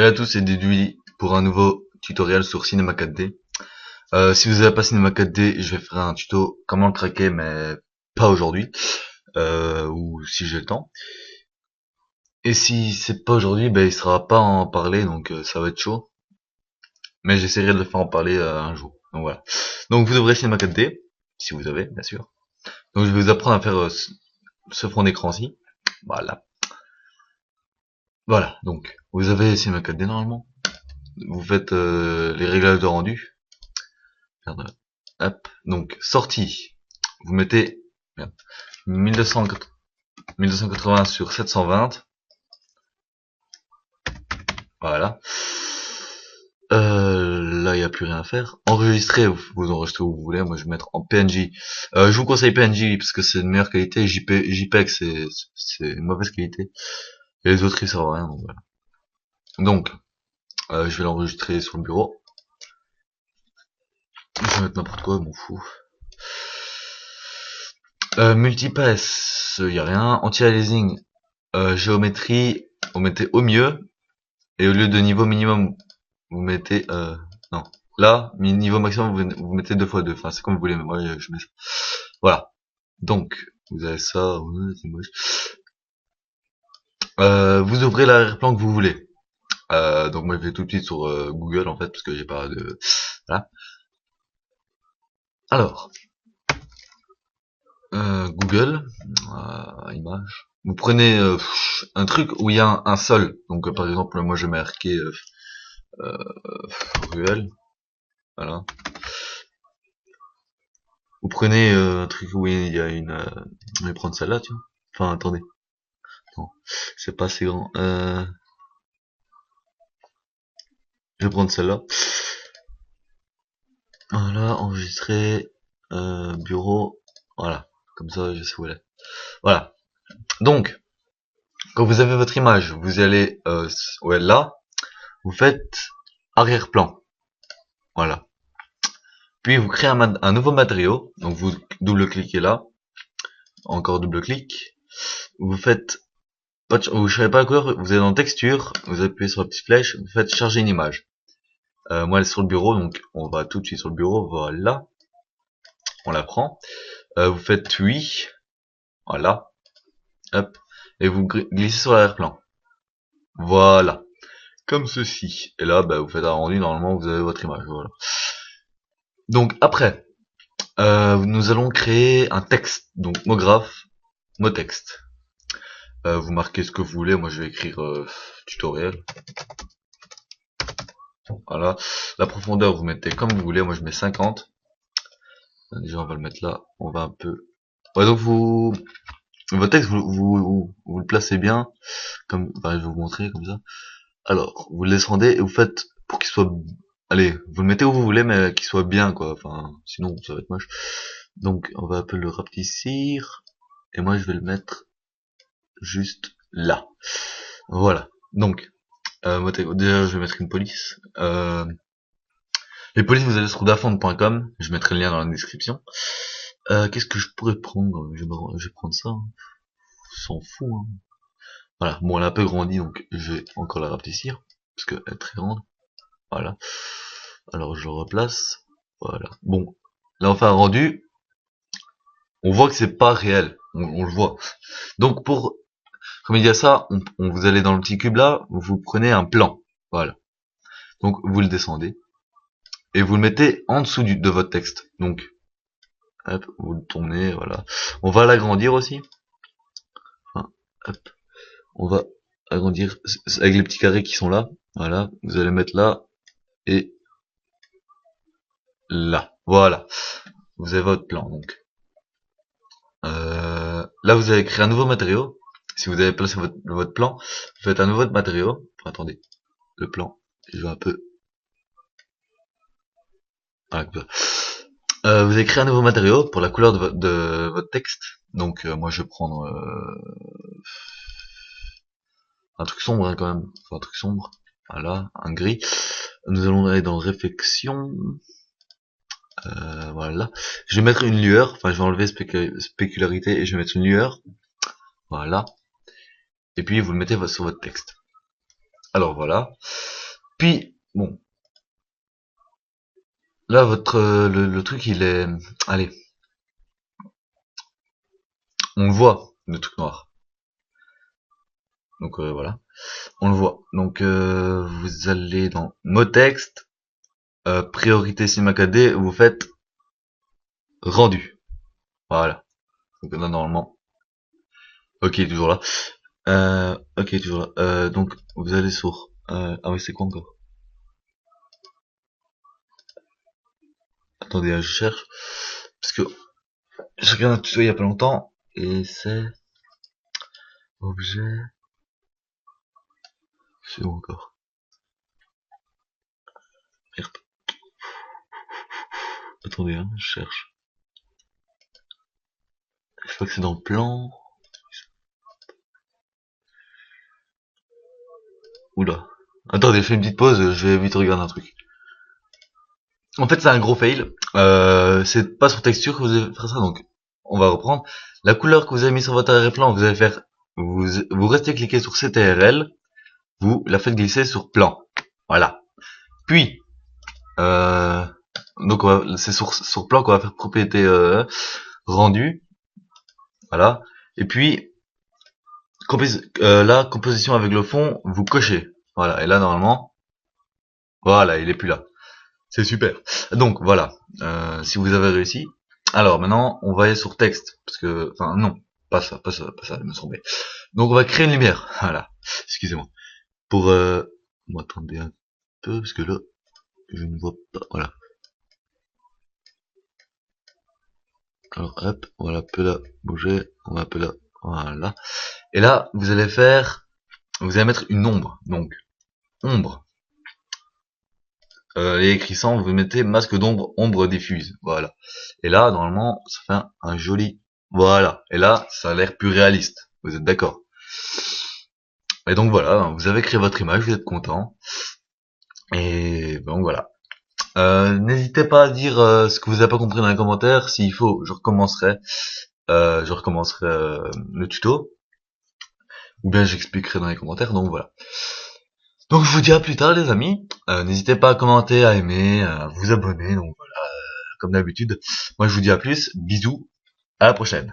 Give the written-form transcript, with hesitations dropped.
Salut à tous, c'est Déduit pour un nouveau tutoriel sur Cinema 4D. Si vous n'avez pas Cinema 4D, je vais faire un tuto comment le craquer, mais pas aujourd'hui, ou si j'ai le temps. Et si c'est pas aujourd'hui, ben il sera pas en parler, donc ça va être chaud. Mais j'essaierai de le faire en parler un jour. Donc voilà. Donc vous devrez Cinema 4D, si vous avez, bien sûr. Donc je vais vous apprendre à faire ce fond d'écran-ci. Voilà. Voilà, donc vous avez Cinema 4D normalement. Vous faites les réglages de rendu. Merde. Hop, donc sortie. Vous mettez merde, 1280 sur 720. Voilà. Là, il n'y a plus rien à faire. Enregistrer, vous enregistrez où vous voulez. Moi, je vais mettre en PNG. Je vous conseille PNG parce que c'est de meilleure qualité. JPEG, c'est mauvaise qualité. Et les autres, ils servent à rien. Donc, voilà. Donc je vais l'enregistrer sur le bureau. Je vais mettre n'importe quoi, m'en fous. Multipass, il y a rien. Anti-aliasing, géométrie, vous mettez au mieux. Et au lieu de niveau minimum, vous mettez non. Là, niveau maximum, vous mettez 2x2. Enfin, c'est comme vous voulez, mais moi je mets ça. Voilà. Donc, vous avez ça, c'est moche. Vous ouvrez l'arrière-plan que vous voulez. Donc moi je vais tout de suite sur Google en fait, parce que j'ai pas de. Voilà. Alors, Google, image. Vous prenez un truc où il y a un sol. Donc par exemple, moi je vais marquer ruelle. Voilà. Vous prenez un truc où il y a une. Je vais prendre celle-là, tu vois. Enfin, attendez. Non, c'est pas assez grand. Je vais prendre celle-là. Voilà, enregistrer. Bureau. Voilà. Comme ça, je sais où elle est. Voilà. Donc, quand vous avez votre image, vous allez ouais, là. Vous faites arrière-plan. Voilà. Puis vous créez un nouveau matériau. Donc vous double-cliquez là. Encore double-clic. Vous faites, vous savez pas quoi, vous allez dans texture, vous appuyez sur la petite flèche, vous faites charger une image. Moi elle est sur le bureau, donc on va tout de suite sur le bureau, voilà. On la prend. Vous faites oui, voilà. Hop. Et vous glissez sur l'arrière-plan. Voilà. Comme ceci. Et là, bah, vous faites un rendu, normalement vous avez votre image, voilà. Donc après, nous allons créer un texte, donc mot graphe, mot texte. Vous marquez ce que vous voulez, moi je vais écrire tutoriel. Voilà. La profondeur vous mettez comme vous voulez, moi je mets 50. Déjà on va le mettre là, on va un peu. Ouais, donc votre texte vous le placez bien, comme enfin, je vais vous montrer comme ça. Alors vous le descendez et vous faites pour qu'il soit, allez, vous le mettez où vous voulez mais qu'il soit bien quoi, enfin sinon ça va être moche. Donc on va un peu le rapetissir et moi je vais le mettre juste là. Voilà. Donc déjà je vais mettre une police. Les polices vous allez sur dafont.com, je mettrai le lien dans la description. Qu'est-ce que je pourrais prendre? Je vais prendre ça. On s'en fout. Hein. Voilà. Bon, elle a un peu grandi, donc je vais encore la rapetissir parce qu'elle est très grande. Voilà. Alors je le replace. Voilà. Bon, là on fait un rendu. On voit que c'est pas réel. On le voit. Donc pour remédier à ça, vous allez dans le petit cube là, vous prenez un plan. Voilà. Donc vous le descendez et vous le mettez en dessous de votre texte. Donc hop, vous le tournez, voilà. On va l'agrandir aussi. Enfin, hop. On va agrandir avec les petits carrés qui sont là. Voilà. Vous allez mettre là et là. Voilà. Vous avez votre plan donc. Là vous allez créer un nouveau matériau. Si vous avez placé votre plan, vous faites un nouveau matériau. Enfin, attendez. Le plan. Je vais un peu. Voilà. Vous allez créer un nouveau matériau pour la couleur de votre texte. Donc moi je vais prendre un truc sombre hein, quand même. Enfin, un truc sombre. Voilà, un gris. Nous allons aller dans réflexion. Voilà. Je vais mettre une lueur. Enfin, je vais enlever spécularité et je vais mettre une lueur. Voilà. Et puis vous le mettez sur votre texte. Alors voilà. Puis, bon. Là, votre le truc, il est... Allez. On le voit, le truc noir. Donc, voilà. On le voit. Donc, vous allez dans mot texte, priorité SimaKD, vous faites rendu. Voilà. Donc là, normalement. Ok, toujours là. Ok, toujours là. Donc, vous allez sur... ah oui, c'est quoi encore? Attendez, je cherche. Parce que je regarde un tuto il y a pas longtemps. Et c'est... Objet... C'est où encore? Merde. Attendez, hein, je cherche. Je crois que c'est dans plan... Oula. Attendez, je fais une petite pause, je vais vite regarder un truc. En fait, c'est un gros fail. C'est pas sur texture que vous allez faire ça, donc on va reprendre. La couleur que vous avez mis sur votre arrière-plan, vous allez faire... Vous restez cliqué sur CTRL, vous la faites glisser sur plan. Voilà. Puis, donc c'est sur plan qu'on va faire propriété rendu. Voilà. Et puis, la composition avec le fond, vous cochez. Voilà. Et là, normalement, voilà, il est plus là. C'est super. Donc, voilà. Si vous avez réussi. Alors, maintenant, on va aller sur texte. Parce que, enfin, non. Pas ça, il me semblait. Donc, on va créer une lumière. Voilà. Excusez-moi. Pour, attendez un peu, parce que là, je ne vois pas. Voilà. Alors, hop, on va l'appeler là, bouger, on va appeler là, voilà. Et là, vous allez mettre une ombre. Donc, ombre. Les écrits sans, vous mettez masque d'ombre, ombre diffuse. Voilà. Et là, normalement, ça fait un joli, voilà. Et là, ça a l'air plus réaliste. Vous êtes d'accord? Et donc voilà, vous avez créé votre image, vous êtes content. Et donc voilà. N'hésitez pas à dire ce que vous n'avez pas compris dans les commentaires. S'il faut, je recommencerai le tuto. Ou bien j'expliquerai dans les commentaires. Donc voilà. Donc je vous dis à plus tard les amis. N'hésitez pas à commenter, à aimer, à vous abonner. Donc voilà, comme d'habitude. Moi je vous dis à plus. Bisous. À la prochaine.